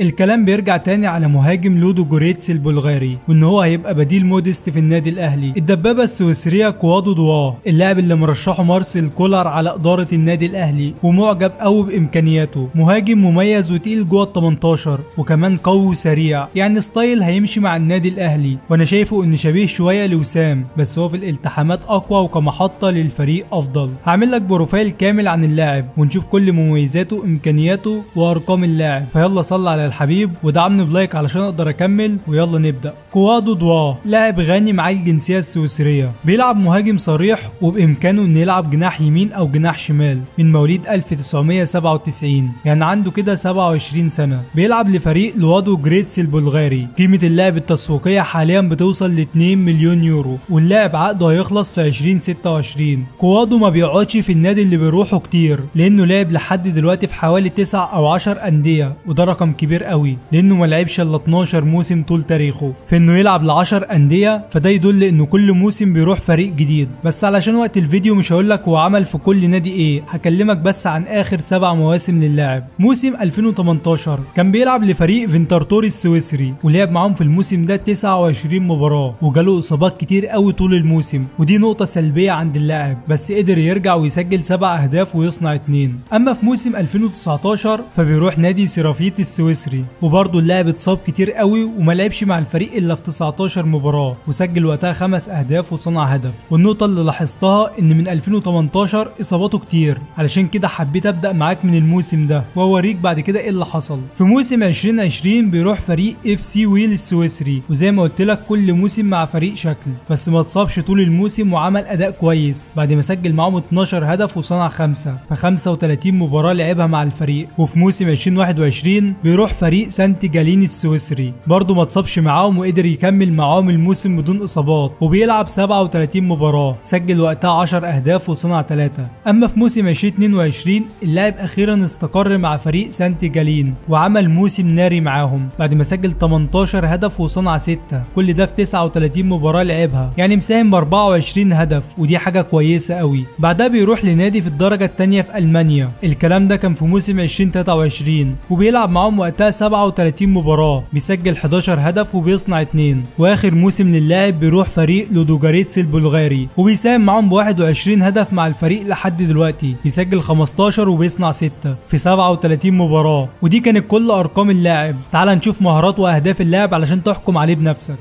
الكلام بيرجع تاني على مهاجم لودو جوريتس البلغاري، وان هو هيبقى بديل موديست في النادي الاهلي. الدبابه السويسريه كوادو دواه، اللاعب اللي مرشحه مارسيل كولر على اداره النادي الاهلي، ومعجب قوي بامكانياته. مهاجم مميز وتقيل جوه ال 18 وكمان قوي وسريع، يعني ستايل هيمشي مع النادي الاهلي. وانا شايفه ان شبيه شويه لوسام، بس هو في الالتحامات اقوى وكمحطه للفريق افضل. هعمل لك بروفايل كامل عن اللاعب ونشوف كل مميزاته امكانياته وارقام اللاعب. فيلا صلي على الحبيب ودعمني بلايك علشان اقدر اكمل، ويلا نبدا. كوادو دواه لاعب غني معاه الجنسيه السويسريه، بيلعب مهاجم صريح وبامكانه انه يلعب جناح يمين او جناح شمال. من مواليد 1997، يعني عنده كده 27 سنه. بيلعب لفريق لوادو جريتس البلغاري. قيمه اللاعب التسويقيه حاليا بتوصل ل 2 مليون يورو، واللاعب عقده هيخلص في 2026. كوادو ما بيقعدش في النادي اللي بيروحه كتير، لانه لعب لحد دلوقتي في حوالي 9 او 10 انديه، وده رقم كبير قوي لانه ما لعبش الا 12 موسم طول تاريخه. في انه يلعب ل 10 انديه فده يدل انه كل موسم بيروح فريق جديد. بس علشان وقت الفيديو مش هقول لك هو عمل في كل نادي ايه، هكلمك بس عن اخر 7 مواسم للاعب. موسم 2018 كان بيلعب لفريق فينترتوري السويسري، ولعب معاهم في الموسم ده 29 مباراه، وجاله اصابات كتير قوي طول الموسم، ودي نقطه سلبيه عند اللاعب. بس قدر يرجع ويسجل 7 اهداف ويصنع 2. اما في موسم 2019 فبيروح نادي سيرافيت السويسري، وبرضه اللاعب اتصاب كتير قوي وما لعبش مع الفريق الا في 19 مباراه، وسجل وقتها 5 اهداف وصنع هدف. والنقطه اللي لاحظتها ان من 2018 اصاباته كتير، علشان كده حبيت ابدا معاك من الموسم ده واوريك بعد كده ايه اللي حصل. في موسم 2020 بيروح فريق اف سي ويل السويسري، وزي ما قلت لك كل موسم مع فريق شكل، بس ما اتصابش طول الموسم وعمل اداء كويس بعد ما سجل معاهم 12 هدف وصنع 5 في 35 مباراه لعبها مع الفريق. وفي موسم 2021 بيروح فريق سانت جالين السويسري، برضه ما اتصابش معاهم وقدر يكمل معاهم الموسم بدون اصابات، وبيلعب 37 مباراه، سجل وقتها 10 اهداف وصنع 3. اما في موسم 2022 اللاعب اخيرا استقر مع فريق سانت جالين وعمل موسم ناري معاهم بعد ما سجل 18 هدف وصنع 6، كل ده في 39 مباراه لعبها، يعني مساهم ب 24 هدف، ودي حاجه كويسه قوي. بعدها بيروح لنادي في الدرجه الثانيه في المانيا، الكلام ده كان في موسم 2023، وبيلعب معاهم وقتها 37 مباراه، بيسجل 11 هدف وبيصنع 2. واخر موسم للاعب بيروح فريق لودوجاريتس البلغاري، وبيساهم معاهم ب 21 هدف مع الفريق لحد دلوقتي، بيسجل 15 وبيصنع 6 في 37 مباراه، ودي كانت كل ارقام اللاعب. تعال نشوف مهارات واهداف اللاعب علشان تحكم عليه بنفسك.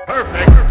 Perfect.